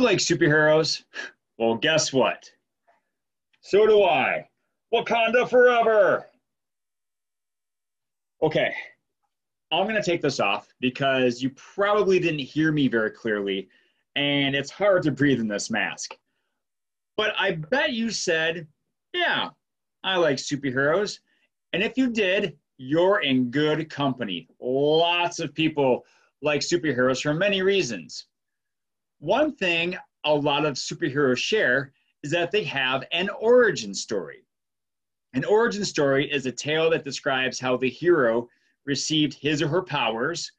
You like superheroes? Well, guess what? So do I. Wakanda forever. Okay, I'm going to take this off because you probably didn't hear me very clearly, and it's hard to breathe in this mask. But I bet you said, yeah, I like superheroes. And if you did, you're in good company. Lots of people like superheroes for many reasons. One thing a lot of superheroes share is that they have an origin story. An origin story is a tale that describes how the hero received his or her powers,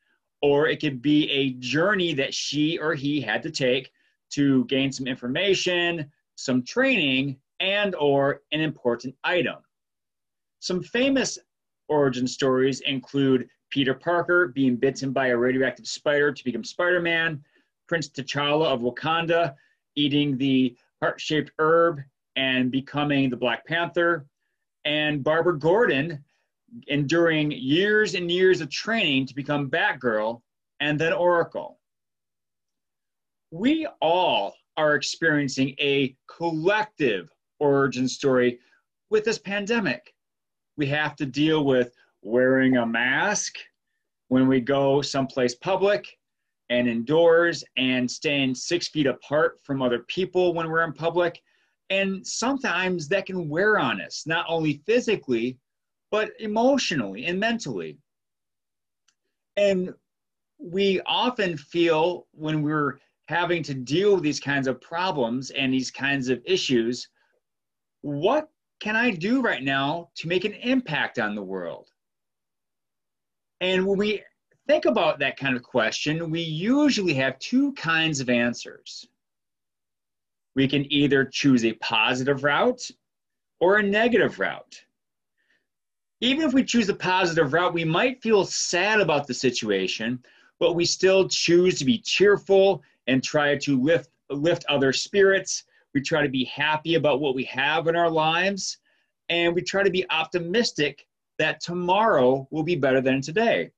or it could be a journey that she or he had to take to gain some information, some training, and or an important item. Some famous origin stories include Peter Parker being bitten by a radioactive spider to become Spider-Man, Prince T'Challa of Wakanda eating the heart-shaped herb and becoming the Black Panther, and Barbara Gordon enduring years and years of training to become Batgirl and then Oracle. We all are experiencing a collective origin story with this pandemic. We have to deal with wearing a mask when we go someplace public and indoors and staying 6 feet apart from other people when we're in public. And sometimes that can wear on us, not only physically, but emotionally and mentally. And we often feel when we're having to deal with these kinds of problems and these kinds of issues, what can I do right now to make an impact on the world? And when we think about that kind of question, we usually have two kinds of answers. We can either choose a positive route or a negative route. Even if we choose a positive route, we might feel sad about the situation, but we still choose to be cheerful and try to lift other spirits. We try to be happy about what we have in our lives, and we try to be optimistic that tomorrow will be better than today.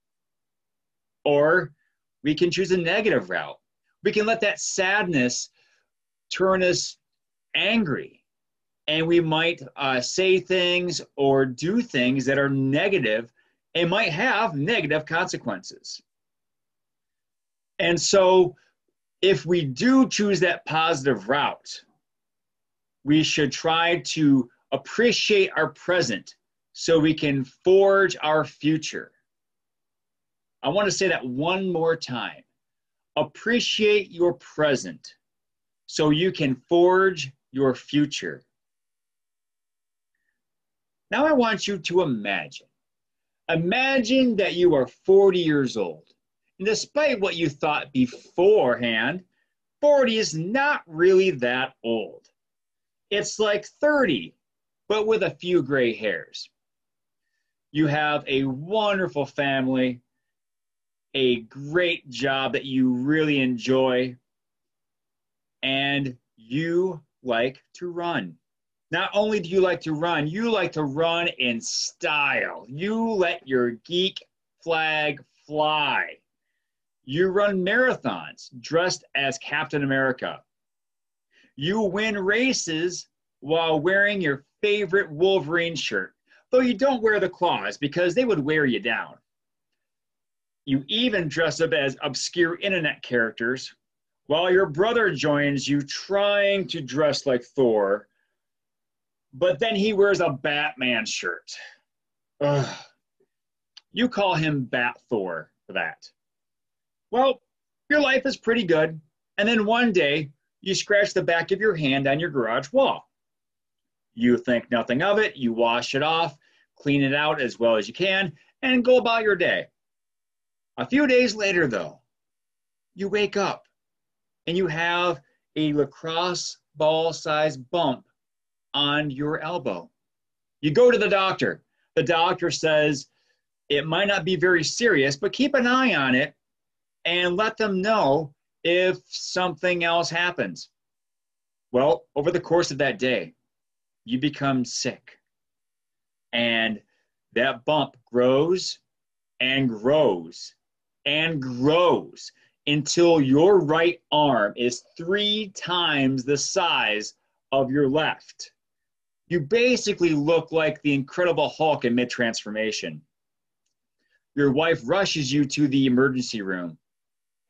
Or we can choose a negative route. We can let that sadness turn us angry, and we might say things or do things that are negative and might have negative consequences. And so if we do choose that positive route, we should try to appreciate our present so we can forge our future. I want to say that one more time. Appreciate your present so you can forge your future. Now I want you to imagine. Imagine that you are 40 years old. And despite what you thought beforehand, 40 is not really that old. It's like 30, but with a few gray hairs. You have a wonderful family, a great job that you really enjoy, and you like to run. Not only do you like to run, you like to run in style. You let your geek flag fly. You run marathons dressed as Captain America. You win races while wearing your favorite Wolverine shirt, though you don't wear the claws because they would wear you down. You even dress up as obscure internet characters while your brother joins you trying to dress like Thor, but then he wears a Batman shirt. Ugh. You call him Bat Thor for that. Well, your life is pretty good, and then one day you scratch the back of your hand on your garage wall. You think nothing of it, you wash it off, clean it out as well as you can, and go about your day. A few days later, though, you wake up and you have a lacrosse ball-sized bump on your elbow. You go to the doctor. The doctor says it might not be very serious, but keep an eye on it and let them know if something else happens. Well, over the course of that day, you become sick. And that bump grows and grows and grows until your right arm is 3 times the size of your left. You basically look like the Incredible Hulk in mid-transformation. Your wife rushes you to the emergency room,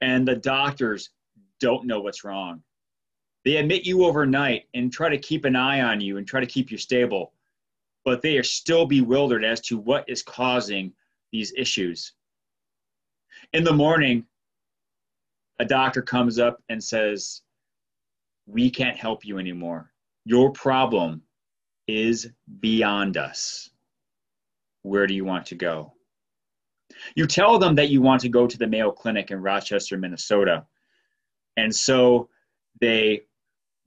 and the doctors don't know what's wrong. They admit you overnight and try to keep an eye on you and try to keep you stable, but they are still bewildered as to what is causing these issues. In the morning, a doctor comes up and says, "We can't help you anymore. Your problem is beyond us. Where do you want to go?" You tell them that you want to go to the Mayo Clinic in Rochester, Minnesota. And so they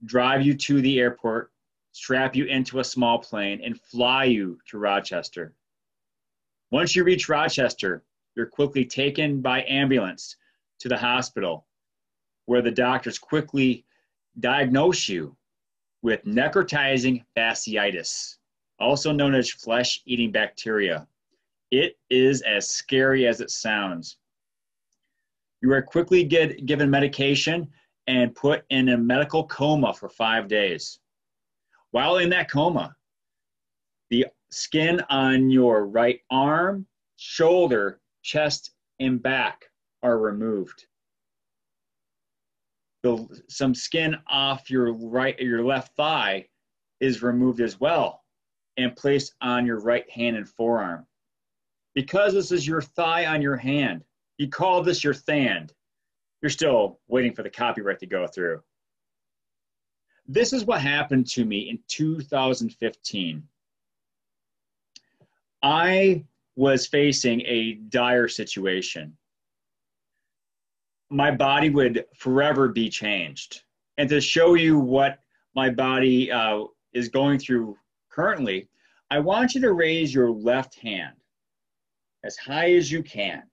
drive you to the airport, strap you into a small plane, and fly you to Rochester. Once you reach Rochester, you're quickly taken by ambulance to the hospital, where the doctors quickly diagnose you with necrotizing fasciitis, also known as flesh-eating bacteria. It is as scary as it sounds. You are quickly given medication and put in a medical coma for 5 days. While in that coma, the skin on your right arm, shoulder, chest, and back are removed. Some skin off your left thigh is removed as well and placed on your right hand and forearm. Because this is your thigh on your hand, you call this your thand. You're still waiting for the copyright to go through. This is what happened to me in 2015. I was facing a dire situation. My body would forever be changed. And to show you what my body is going through currently, I want you to raise your left hand as high as you can.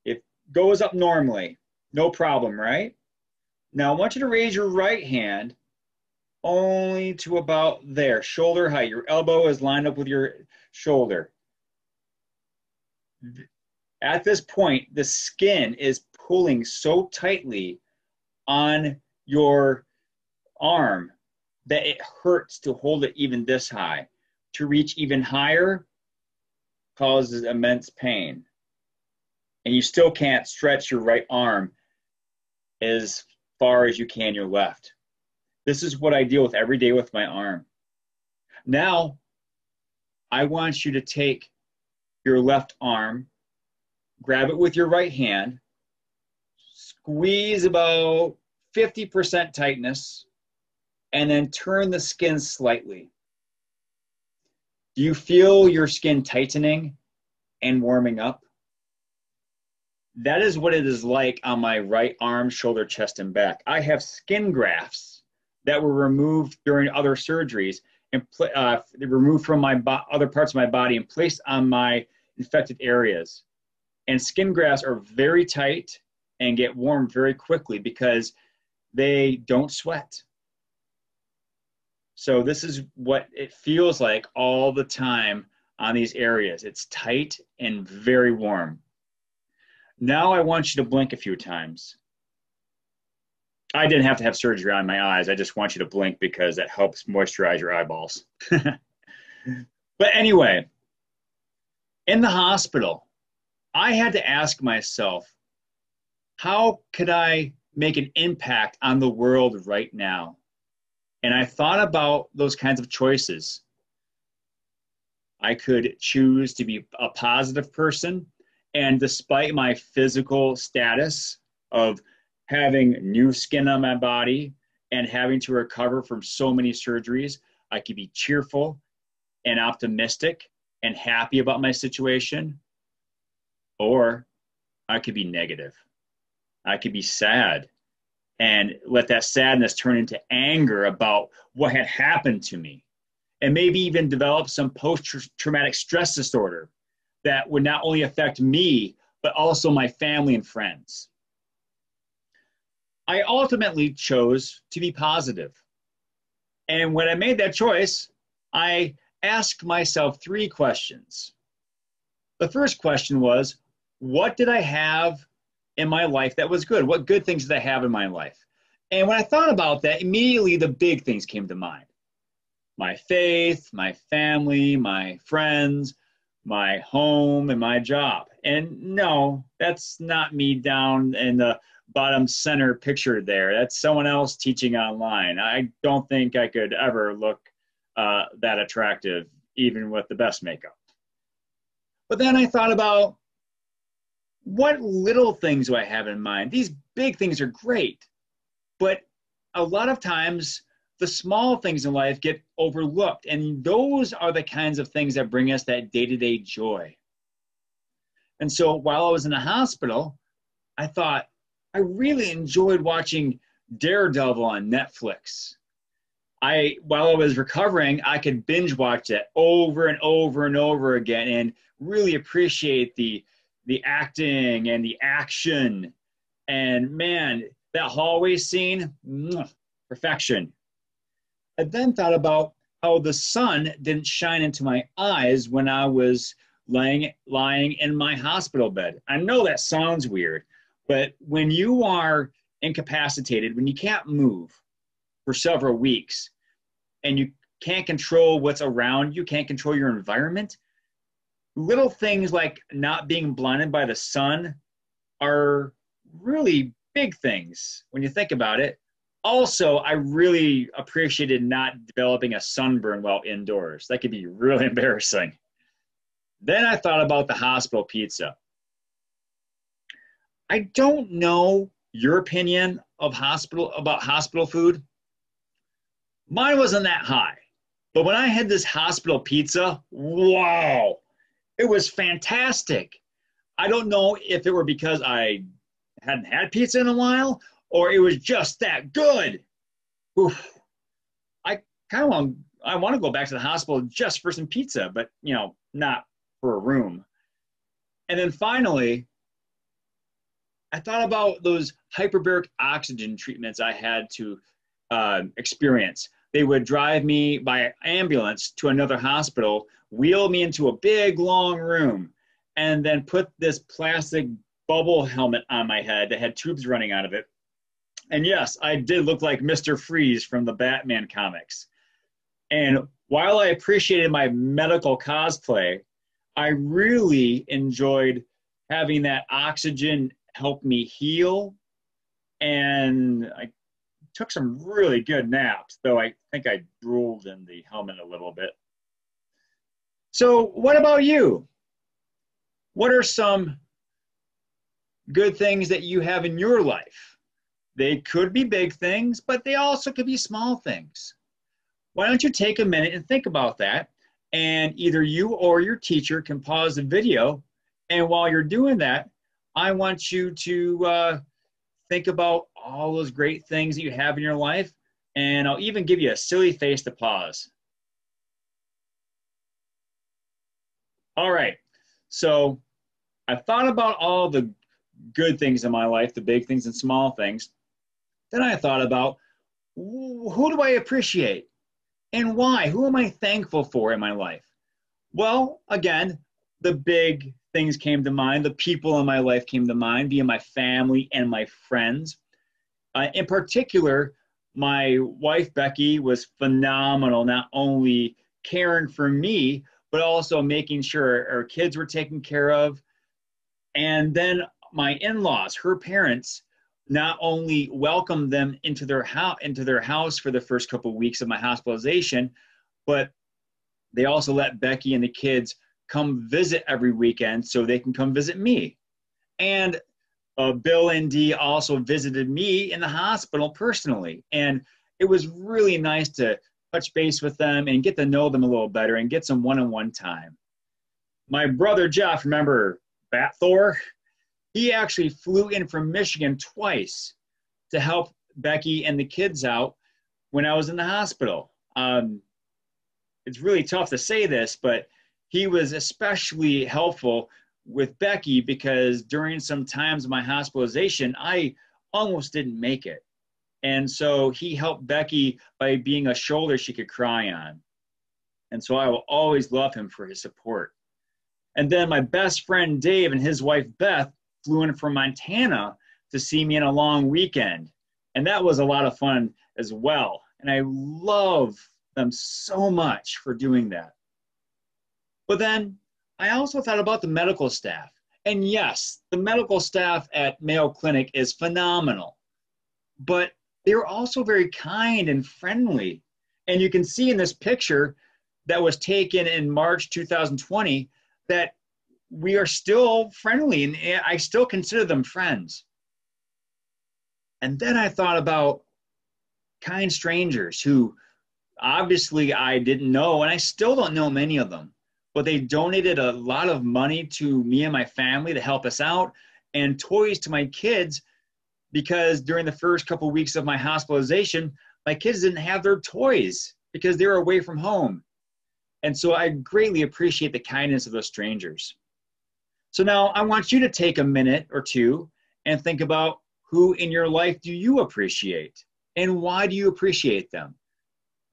It goes up normally, no problem, right? Now I want you to raise your right hand only to about there, shoulder height. Your elbow is lined up with your shoulder. At this point, the skin is pulling so tightly on your arm that it hurts to hold it even this high. To reach even higher causes immense pain. And you still can't stretch your right arm as far as you can your left. This is what I deal with every day with my arm. Now, I want you to take your left arm, grab it with your right hand, squeeze about 50% tightness, and then turn the skin slightly. Do you feel your skin tightening and warming up? That is what it is like on my right arm, shoulder, chest, and back. I have skin grafts that were removed during other surgeries and removed from my other parts of my body and placed on my infected areas. And skin grafts are very tight and get warm very quickly because they don't sweat. So this is what it feels like all the time on these areas. It's tight and very warm. Now I want you to blink a few times. I didn't have to have surgery on my eyes. I just want you to blink because that helps moisturize your eyeballs. But anyway, in the hospital, I had to ask myself, how could I make an impact on the world right now? And I thought about those kinds of choices. I could choose to be a positive person, and despite my physical status of having new skin on my body and having to recover from so many surgeries, I could be cheerful and optimistic and happy about my situation. Or I could be negative. I could be sad and let that sadness turn into anger about what had happened to me, and maybe even develop some post-traumatic stress disorder that would not only affect me, but also my family and friends. I ultimately chose to be positive. And when I made that choice, I asked myself 3 questions. The first question was, what did I have in my life that was good? What good things did I have in my life? And when I thought about that, immediately the big things came to mind. My faith, my family, my friends, my home, and my job. And no, that's not me down in the bottom center picture there. That's someone else teaching online. I don't think I could ever look that attractive, even with the best makeup. But then I thought about, what little things do I have in mind? These big things are great, but a lot of times the small things in life get overlooked, and those are the kinds of things that bring us that day-to-day joy. And so while I was in the hospital, I thought I really enjoyed watching Daredevil on Netflix. While I was recovering, I could binge watch it over and over and over again and really appreciate the acting and the action. And man, that hallway scene, perfection. I then thought about how the sun didn't shine into my eyes when I was lying in my hospital bed. I know that sounds weird, but when you are incapacitated, when you can't move for several weeks and you can't control what's around you, can't control your environment, little things like not being blinded by the sun are really big things when you think about it. Also, I really appreciated not developing a sunburn while indoors. That could be really embarrassing. Then I thought about the hospital pizza. I don't know your opinion of hospital food. Mine wasn't that high. But when I had this hospital pizza, wow, it was fantastic. I don't know if it were because I hadn't had pizza in a while or it was just that good. Oof. I want to go back to the hospital just for some pizza, but not for a room. And then finally, I thought about those hyperbaric oxygen treatments I had to experience. They would drive me by ambulance to another hospital, wheel me into a big, long room, and then put this plastic bubble helmet on my head that had tubes running out of it. And yes, I did look like Mr. Freeze from the Batman comics. And while I appreciated my medical cosplay, I really enjoyed having that oxygen help me heal. And I took some really good naps, though I think I drooled in the helmet a little bit. So what about you? What are some good things that you have in your life? They could be big things, but they also could be small things. Why don't you take a minute and think about that? And either you or your teacher can pause the video. And while you're doing that, I want you to think about all those great things that you have in your life. And I'll even give you a silly face to pause. All right. So I thought about all the good things in my life, the big things and small things. Then I thought about, who do I appreciate and why? Who am I thankful for in my life? Well, again, the big things came to mind. The people in my life came to mind, being my family and my friends. In particular, my wife, Becky, was phenomenal, not only caring for me, but also making sure our kids were taken care of. And then my in-laws, her parents, not only welcomed them into their house for the first couple of weeks of my hospitalization, but they also let Becky and the kids come visit every weekend so they can come visit me. And Bill and Dee also visited me in the hospital personally. And it was really nice to touch base with them and get to know them a little better and get some one-on-one time. My brother Jeff, remember Bat Thor? He actually flew in from Michigan twice to help Becky and the kids out when I was in the hospital. It's really tough to say this, but he was especially helpful with Becky because during some times of my hospitalization, I almost didn't make it. And so he helped Becky by being a shoulder she could cry on. And so I will always love him for his support. And then my best friend Dave and his wife Beth flew in from Montana to see me on a long weekend. And that was a lot of fun as well. And I love them so much for doing that. But then I also thought about the medical staff. And yes, the medical staff at Mayo Clinic is phenomenal. But they were also very kind and friendly. And you can see in this picture that was taken in March 2020 that we are still friendly, and I still consider them friends. And then I thought about kind strangers who obviously I didn't know, and I still don't know many of them, but they donated a lot of money to me and my family to help us out, and toys to my kids, because during the first couple of weeks of my hospitalization, my kids didn't have their toys because they were away from home. And so I greatly appreciate the kindness of those strangers. So now I want you to take a minute or two and think about who in your life do you appreciate and why do you appreciate them?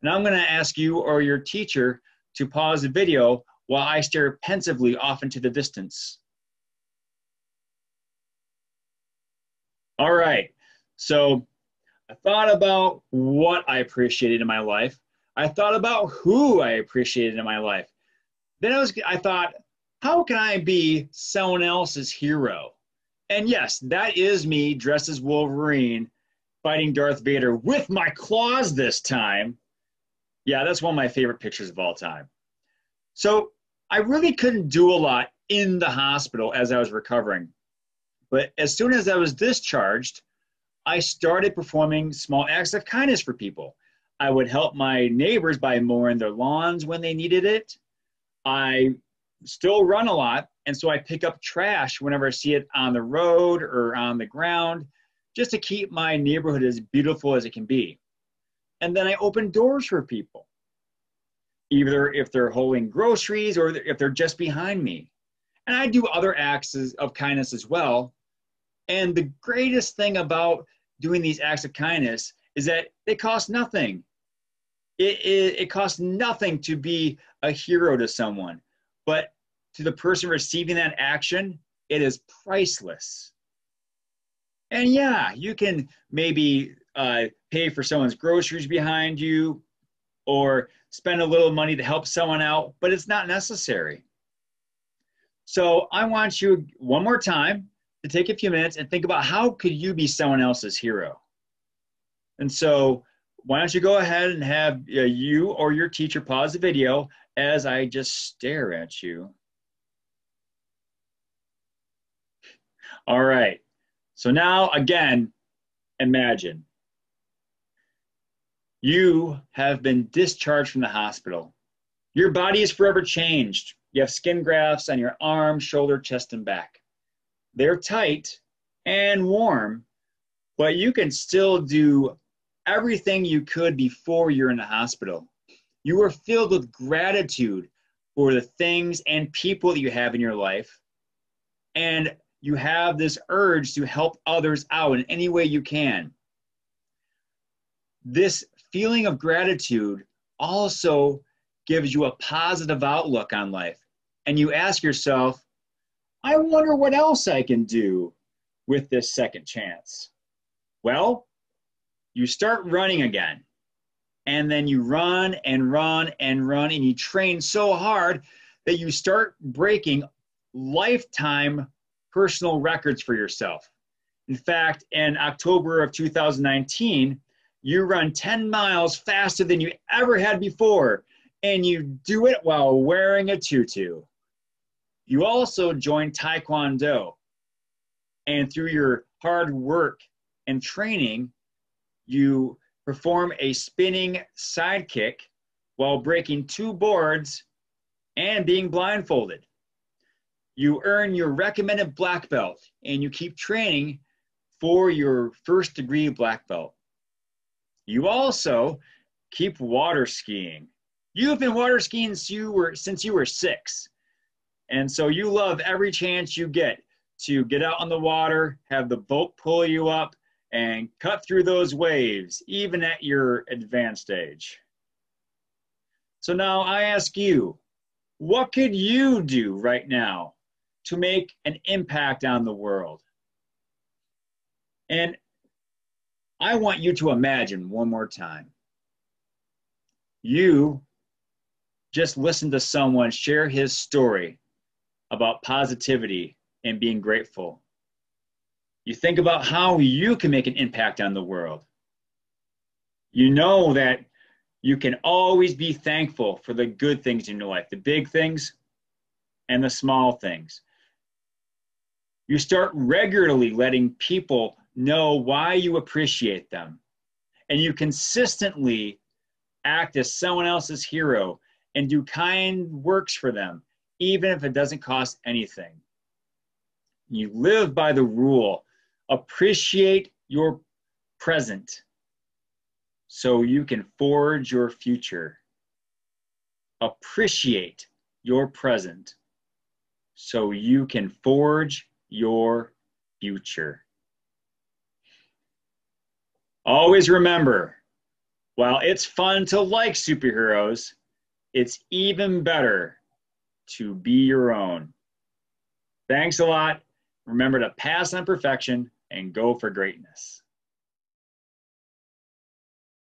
And I'm going to ask you or your teacher to pause the video while I stare pensively off into the distance. All right, so I thought about what I appreciated in my life. I thought about who I appreciated in my life. Then I thought, how can I be someone else's hero? And yes, that is me dressed as Wolverine fighting Darth Vader with my claws this time. Yeah, that's one of my favorite pictures of all time. So I really couldn't do a lot in the hospital as I was recovering. But as soon as I was discharged, I started performing small acts of kindness for people. I would help my neighbors by mowing their lawns when they needed it. I still run a lot, and so I pick up trash whenever I see it on the road or on the ground, just to keep my neighborhood as beautiful as it can be. And then I open doors for people, either if they're holding groceries or if they're just behind me. And I do other acts of kindness as well. And the greatest thing about doing these acts of kindness is that they cost nothing. It costs nothing to be a hero to someone, but to the person receiving that action, it is priceless. And yeah, you can maybe pay for someone's groceries behind you or spend a little money to help someone out, but it's not necessary. So I want you one more time to take a few minutes and think about how could you be someone else's hero? And so why don't you go ahead and have you or your teacher pause the video as I just stare at you. All right, so now again, imagine. You have been discharged from the hospital. Your body is forever changed. You have skin grafts on your arm, shoulder, chest, and back. They're tight and warm, but you can still do everything you could before you're in the hospital. You are filled with gratitude for the things and people that you have in your life, and you have this urge to help others out in any way you can. This feeling of gratitude also gives you a positive outlook on life, and you ask yourself, I wonder what else I can do with this second chance. Well, you start running again, and then you run and run and run, and you train so hard that you start breaking lifetime personal records for yourself. In fact, in October of 2019, you run 10 miles faster than you ever had before, and you do it while wearing a tutu. You also joined Taekwondo, and through your hard work and training, you perform a spinning side kick while breaking 2 boards and being blindfolded. You earn your recommended black belt, and you keep training for your first degree black belt. You also keep water skiing. You've been water skiing since you were 6. And so you love every chance you get to get out on the water, have the boat pull you up, and cut through those waves, even at your advanced age. So now I ask you, what could you do right now to make an impact on the world. And I want you to imagine one more time. You just listened to someone share his story about positivity and being grateful. You think about how you can make an impact on the world. You know that you can always be thankful for the good things in your life, the big things and the small things. You start regularly letting people know why you appreciate them. And you consistently act as someone else's hero and do kind works for them, even if it doesn't cost anything. You live by the rule, appreciate your present so you can forge your future. Appreciate your present so you can forge your future. Always remember, while it's fun to like superheroes, it's even better to be your own. Thanks a lot. Remember to pass on perfection and go for greatness.